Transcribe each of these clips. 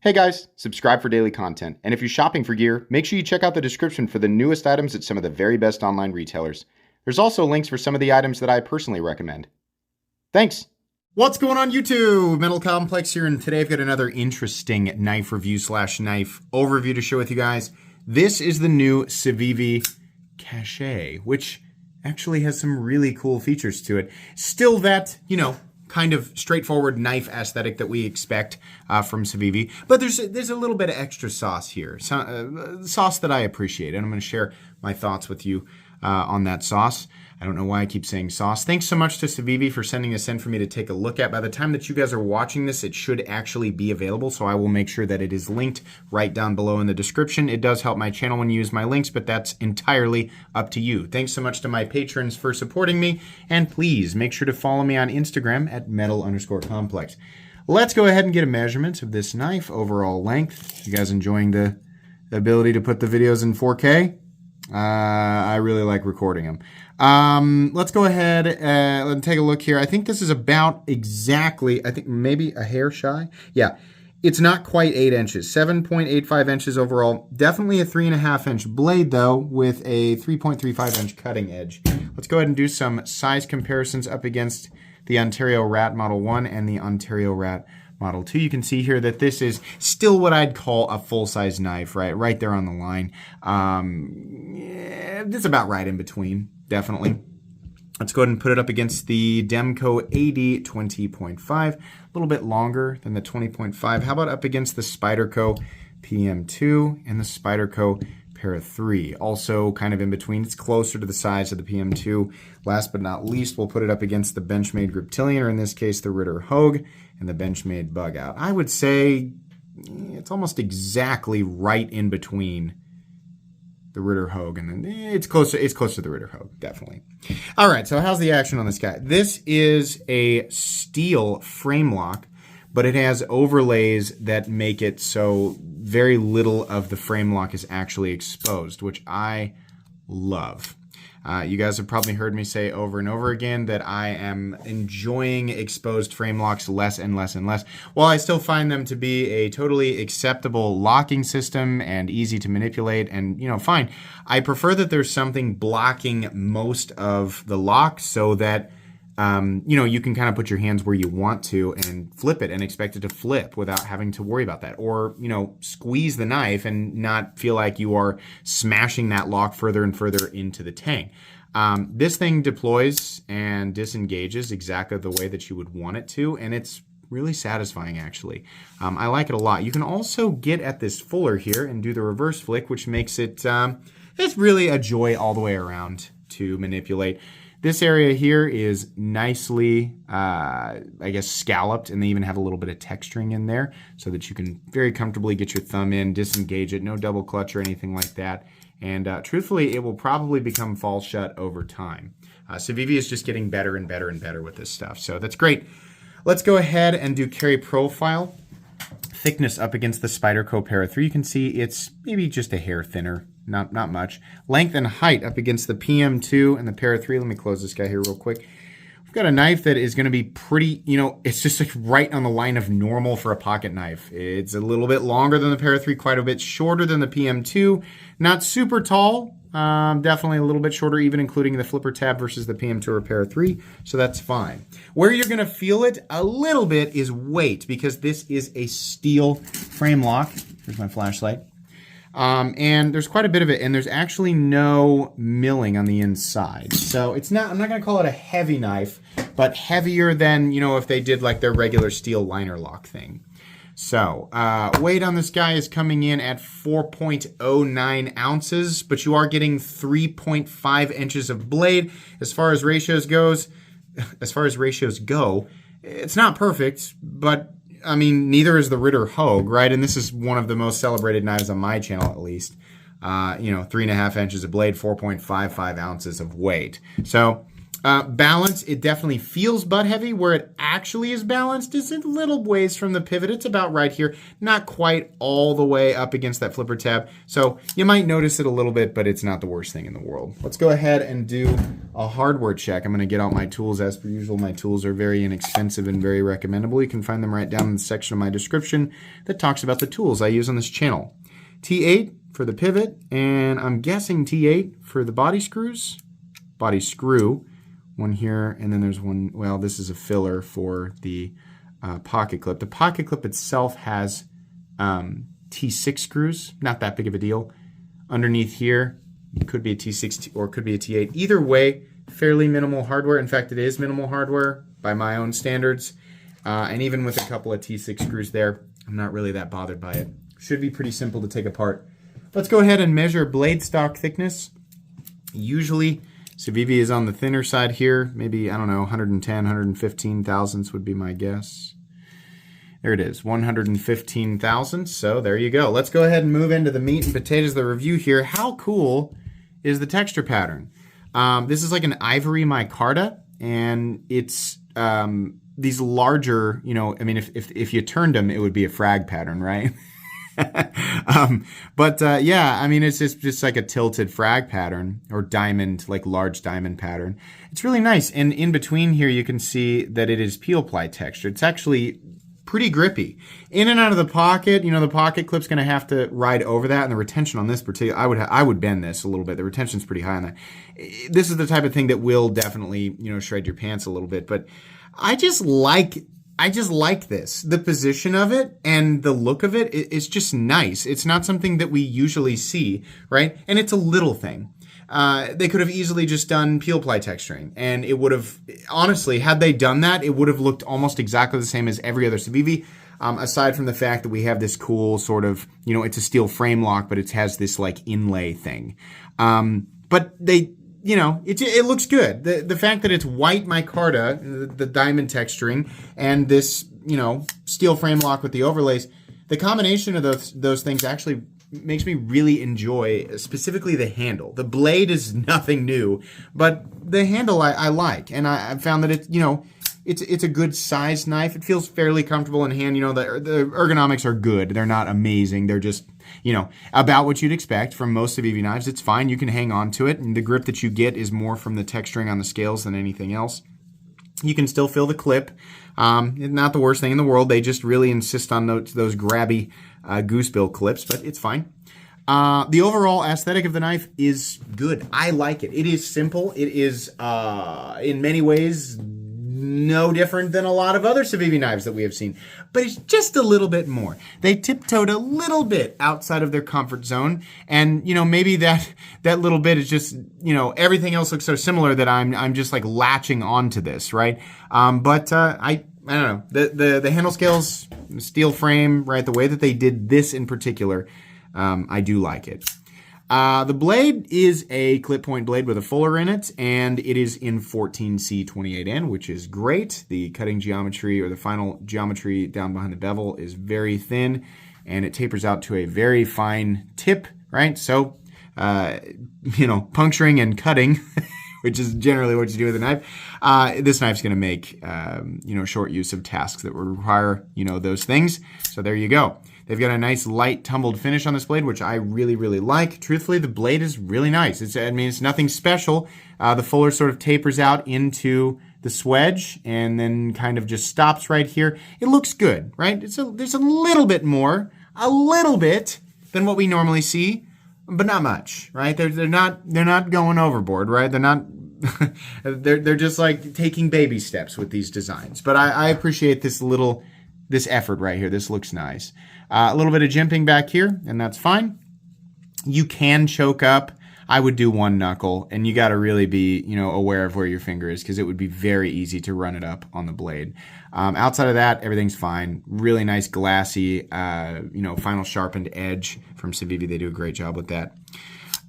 Hey guys, subscribe for daily content. And if you're shopping for gear, make sure you check out the description for the newest items at some of the very best online retailers. There's also links for some of the items that I personally recommend. Thanks! What's going on YouTube? Metal Complex here, and today I've got another interesting knife review / knife overview to share with you guys. This is the new Civivi Cachet, which actually has some really cool features to it. Still that, kind of straightforward knife aesthetic that we expect from Civivi, but there's a little bit of extra sauce here, sauce that I appreciate, and I'm going to share my thoughts with you on that sauce. I don't know why I keep saying sauce. Thanks so much to Civivi for sending this in for me to take a look at. By the time that you guys are watching this, it should actually be available, so I will make sure that it is linked right down below in the description. It does help my channel when you use my links, but that's entirely up to you. Thanks so much to my patrons for supporting me, and please make sure to follow me on Instagram at metal_complex. Let's go ahead and get a measurement of this knife, overall length. You guys enjoying the ability to put the videos in 4K? I really like recording them. Let's go ahead and take a look here. I think this is about exactly, I think maybe a hair shy. Yeah, it's not quite 8 inches, 7.85 inches overall. Definitely a 3.5 inch blade though, with a 3.35 inch cutting edge. Let's go ahead and do some size comparisons up against the Ontario Rat Model 1 and the Ontario Rat Model 2. You can see here that this is still what I'd call a full-size knife, right there on the line. It's about right in between, definitely. Let's go ahead and put it up against the Demco AD 20.5, a little bit longer than the 20.5. How about up against the Spyderco PM2 and the Spyderco Para 3, also kind of in between. It's closer to the size of the PM2. Last but not least, we'll put it up against the Benchmade Griptilian, or in this case, the Ritter Hogue, and the Benchmade Bug Out. I would say it's almost exactly right in between the Ritter Hogue, and then it's closer to the Ritter Hogue, definitely. All right, so how's the action on this guy? This is a steel frame lock, but it has overlays that make it so very little of the frame lock is actually exposed, which I love. You guys have probably heard me say over and over again that I am enjoying exposed frame locks less and less and less. While I still find them to be a totally acceptable locking system and easy to manipulate and, fine. I prefer that there's something blocking most of the lock so that you can kind of put your hands where you want to and flip it and expect it to flip without having to worry about that. Or, squeeze the knife and not feel like you are smashing that lock further and further into the tang. This thing deploys and disengages exactly the way that you would want it to, and it's really satisfying, actually. I like it a lot. You can also get at this fuller here and do the reverse flick, which makes it, it's really a joy all the way around to manipulate. This area here is nicely, scalloped, and they even have a little bit of texturing in there so that you can very comfortably get your thumb in, disengage it, no double clutch or anything like that. And truthfully, it will probably become fall shut over time. Civivi is just getting better and better and better with this stuff, so that's great. Let's go ahead and do carry profile. Thickness up against the Spyderco Para 3. You can see it's maybe just a hair thinner. Not much. Length and height up against the PM2 and the Para 3. Let me close this guy here real quick. We've got a knife that is going to be pretty, it's just like right on the line of normal for a pocket knife. It's a little bit longer than the Para 3, quite a bit shorter than the PM2. Not super tall, definitely a little bit shorter, even including the flipper tab versus the PM2 or Para 3, so that's fine. Where you're going to feel it a little bit is weight, because this is a steel frame lock. Here's my flashlight. And there's quite a bit of it, and there's actually no milling on the inside. So it's not, I'm not going to call it a heavy knife, but heavier than, if they did like their regular steel liner lock thing. So, weight on this guy is coming in at 4.09 ounces, but you are getting 3.5 inches of blade. As far as ratios go, it's not perfect, but neither is the Ritter Hogue, right? And this is one of the most celebrated knives on my channel, at least. 3.5 inches of blade, 4.55 ounces of weight. So Balance, it definitely feels butt heavy. Where it actually is balanced is a little ways from the pivot. It's about right here, not quite all the way up against that flipper tab. So you might notice it a little bit, but it's not the worst thing in the world. Let's go ahead and do a hardware check. I'm going to get out my tools. As per usual, my tools are very inexpensive and very recommendable. You can find them right down in the section of my description that talks about the tools I use on this channel. T8 for the pivot, and I'm guessing T8 for the body screws. Body screw. One here, and then there's one, well, this is a filler for the pocket clip. The pocket clip itself has T6 screws, not that big of a deal. Underneath here, it could be a T6 or it could be a T8. Either way, fairly minimal hardware. In fact, it is minimal hardware by my own standards. And even with a couple of T6 screws there, I'm not really that bothered by it. Should be pretty simple to take apart. Let's go ahead and measure blade stock thickness. Usually, Civivi is on the thinner side here. Maybe, I don't know, 110, 115 thousandths would be my guess. There it is, 115 thousandths. So there you go. Let's go ahead and move into the meat and potatoes of the review here. How cool is the texture pattern? This is like an ivory micarta, and it's these larger, you know, I mean, if you turned them, it would be a frag pattern, right? Yeah, I mean, it's just like a tilted frag pattern or diamond, like large diamond pattern. It's really nice. And in between here, you can see that it is peel ply texture. It's actually pretty grippy. In and out of the pocket, you know, the pocket clip's going to have to ride over that, and the retention on this particular, I would bend this a little bit. The retention's pretty high on that. This is the type of thing that will definitely, you know, shred your pants a little bit, but I just like this. The position of it and the look of it is just nice. It's not something that we usually see, right? And it's a little thing. They could have easily just done peel ply texturing, and it would have, honestly, had they done that, it would have looked almost exactly the same as every other Civivi, aside from the fact that we have this cool sort of, you know, it's a steel frame lock, but it has this like inlay thing. But they, you know, it looks good. The fact that it's white micarta, the diamond texturing, and this, you know, steel frame lock with the overlays, the combination of those things actually makes me really enjoy specifically the handle. The blade is nothing new, but the handle I like, and I found that it's, you know, it's a good sized knife. It feels fairly comfortable in hand. You know, the ergonomics are good. They're not amazing. They're just, you know, about what you'd expect from most Civivi knives. It's fine. You can hang on to it, and the grip that you get is more from the texturing on the scales than anything else. You can still feel the clip. Not the worst thing in the world. They just really insist on those grabby goosebill clips, but it's fine. The overall aesthetic of the knife is good. I like it. It is simple. It is, in many ways, no different than a lot of other Civivi knives that we have seen, but it's just a little bit more. They tiptoed a little bit outside of their comfort zone, and you know, maybe that little bit is just, you know, everything else looks so similar that I'm just like latching onto this, right? I don't know, the handle scales, steel frame, right? The way that they did this in particular, I do like it. The blade is a clip point blade with a fuller in it, and it is in 14C28N, which is great. The cutting geometry, or the final geometry down behind the bevel, is very thin, and it tapers out to a very fine tip, right? So, you know, puncturing and cutting, which is generally what you do with a knife. This knife's going to make, you know, short use of tasks that would require, you know, those things. So there you go. They've got a nice light tumbled finish on this blade, which I really, really like. Truthfully, the blade is really nice. It's nothing special. The fuller sort of tapers out into the swedge and then kind of just stops right here. It looks good, right? There's a little bit more, a little bit than what we normally see, but not much, right? They're not going overboard, right? They're not. they're just like taking baby steps with these designs. But I appreciate this effort right here. This looks nice. A little bit of jimping back here, and that's fine. You can choke up. I would do one knuckle, and you got to really be, you know, aware of where your finger is, because it would be very easy to run it up on the blade. Outside of that, everything's fine. Really nice glassy, you know, final sharpened edge from Civivi. They do a great job with that.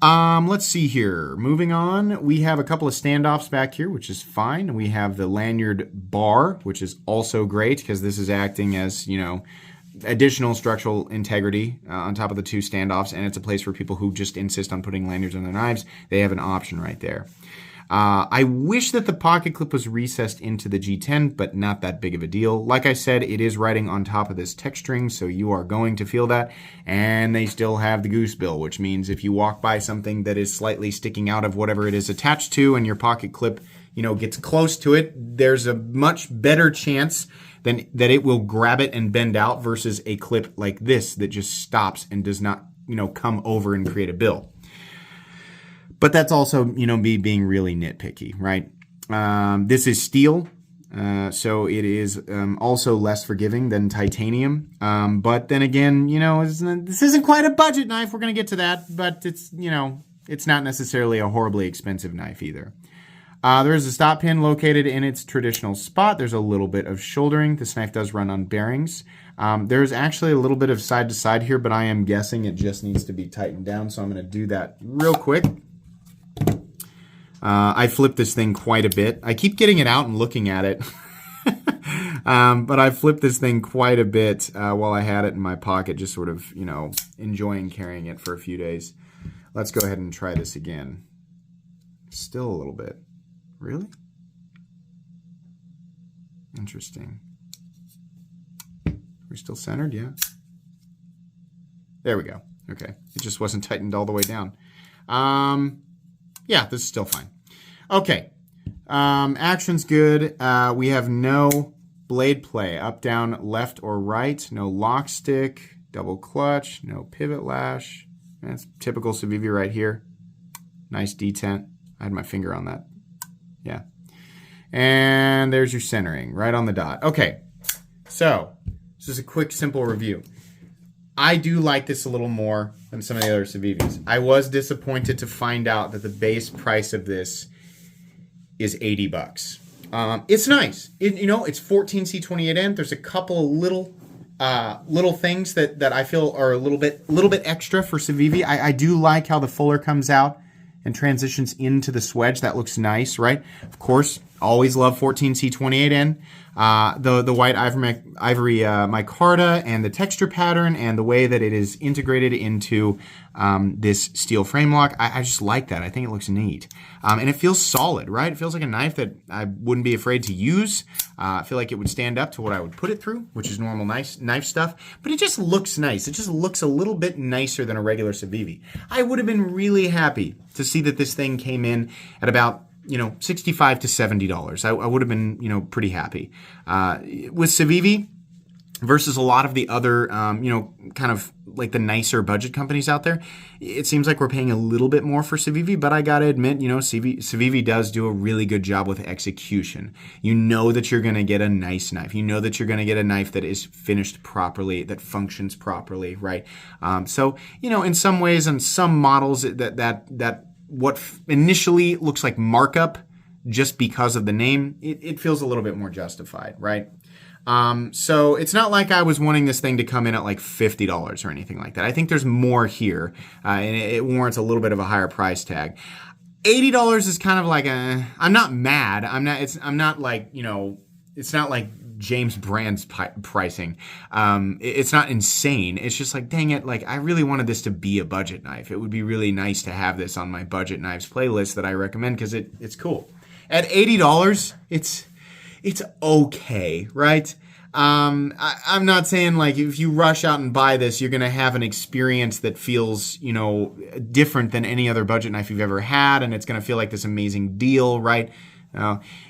Let's see here. Moving on, we have a couple of standoffs back here, which is fine. We have the Lanyard Bar, which is also great because this is acting as, you know, additional structural integrity on top of the two standoffs, and it's a place for people who just insist on putting lanyards on their knives. They have an option right there. I wish that the pocket clip was recessed into the G10, but not that big of a deal. Like I said, it is riding on top of this texturing, so you are going to feel that. And they still have the goose bill, which means if you walk by something that is slightly sticking out of whatever it is attached to and your pocket clip, gets close to it, there's a much better chance than that it will grab it and bend out versus a clip like this that just stops and does not, come over and create a bill. But that's also, me being really nitpicky, right? This is steel, so it is also less forgiving than titanium. But then again, this isn't quite a budget knife. We're going to get to that, but it's not necessarily a horribly expensive knife either. There is a stop pin located in its traditional spot. There's a little bit of shouldering. This knife does run on bearings. There's actually a little bit of side to side here, but I am guessing it just needs to be tightened down, so I'm going to do that real quick. I flipped this thing quite a bit. I keep getting it out and looking at it. But I flipped this thing quite a bit while I had it in my pocket, just sort of, enjoying carrying it for a few days. Let's go ahead and try this again. Still a little bit. Really? Interesting. We're still centered, yeah. There we go. Okay. It just wasn't tightened all the way down. Yeah, this is still fine. Okay. Action's good. We have no blade play. Up, down, left, or right. No lock stick. Double clutch. No pivot lash. That's typical Civivi right here. Nice detent. I had my finger on that. Yeah. And there's your centering. Right on the dot. Okay. So, this is a quick, simple review. I do like this a little more than some of the other Civivis. I was disappointed to find out that the base price of this is $80. It's nice. It's 14C28N. There's a couple little things that I feel are a little bit extra for Civivi. I do like how the fuller comes out and transitions into the swedge. That looks nice, right? Of course, always love 14C28N. The white ivory micarta and the texture pattern and the way that it is integrated into this steel frame lock. I just like that. I think it looks neat. And it feels solid, right? It feels like a knife that I wouldn't be afraid to use. I feel like it would stand up to what I would put it through, which is normal knife stuff. But it just looks nice. It just looks a little bit nicer than a regular Civivi. I would have been really happy to see that this thing came in at about $65 to $70. I would have been, pretty happy. With Civivi versus a lot of the other, kind of like the nicer budget companies out there, it seems like we're paying a little bit more for Civivi, but I gotta admit, Civivi does do a really good job with execution. You know that you're gonna get a nice knife. You know that you're gonna get a knife that is finished properly, that functions properly, right? So, in some ways, in some models, that what initially looks like markup just because of the name, it feels a little bit more justified, right? So it's not like I was wanting this thing to come in at like $50 or anything like that. I think there's more here, and it warrants a little bit of a higher price tag. $80 is kind of like I'm not mad. I'm not like, it's not like James Brand's pricing. It's not insane. It's just like, dang it, like I really wanted this to be a budget knife. It would be really nice to have this on my budget knives playlist that I recommend because it's cool. At $80, it's okay, right? I'm not saying like if you rush out and buy this, you're going to have an experience that feels, different than any other budget knife you've ever had, and it's going to feel like this amazing deal, right?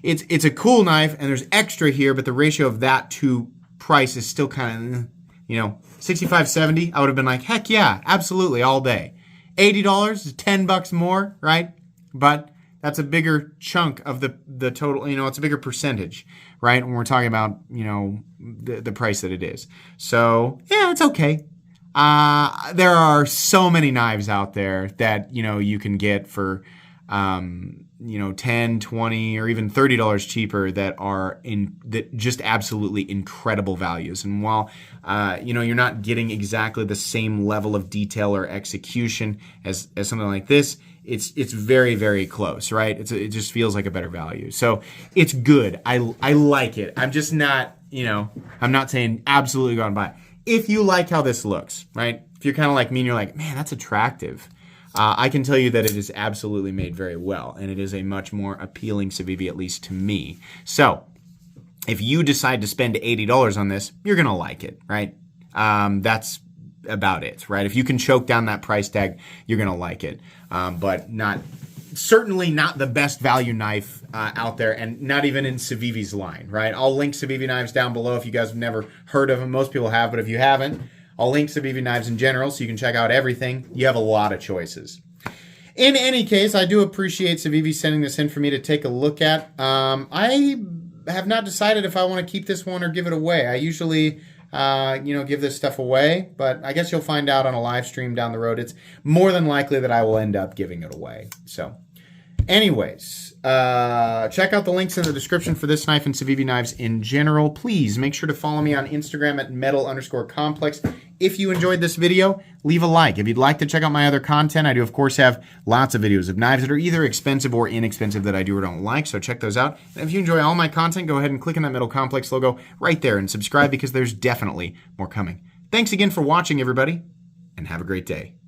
It's a cool knife, and there's extra here, but the ratio of that to price is still kind of, 65, 70, I would have been like, heck yeah, absolutely, all day. $80 is $10 more, right? But that's a bigger chunk of the total, it's a bigger percentage, right? When we're talking about, the price that it is. So, yeah, it's okay. There are so many knives out there that, you can get for, $10, $20, or even $30 cheaper that just absolutely incredible values. And while, you're not getting exactly the same level of detail or execution as something like this, it's very, very close, right? It just feels like a better value. So it's good. I like it. I'm just not, I'm not saying absolutely go out and buy it. If you like how this looks, right? If you're kind of like me and you're like, man, that's attractive. I can tell you that it is absolutely made very well, and it is a much more appealing Civivi, at least to me. So if you decide to spend $80 on this, you're going to like it, right? That's about it, right? If you can choke down that price tag, you're going to like it. But certainly not the best value knife out there, and not even in Civivi's line, right? I'll link Civivi knives down below if you guys have never heard of them. Most people have, but if you haven't, I'll link Civivi knives in general so you can check out everything. You have a lot of choices. In any case, I do appreciate Civivi sending this in for me to take a look at. I have not decided if I want to keep this one or give it away. I usually give this stuff away, but I guess you'll find out on a live stream down the road. It's more than likely that I will end up giving it away. So anyways, check out the links in the description for this knife and Civivi knives in general. Please make sure to follow me on Instagram at metal_complex. If you enjoyed this video, leave a like. If you'd like to check out my other content, I do, of course, have lots of videos of knives that are either expensive or inexpensive that I do or don't like, so check those out. And if you enjoy all my content, go ahead and click on that Metal Complex logo right there and subscribe, because there's definitely more coming. Thanks again for watching, everybody, and have a great day.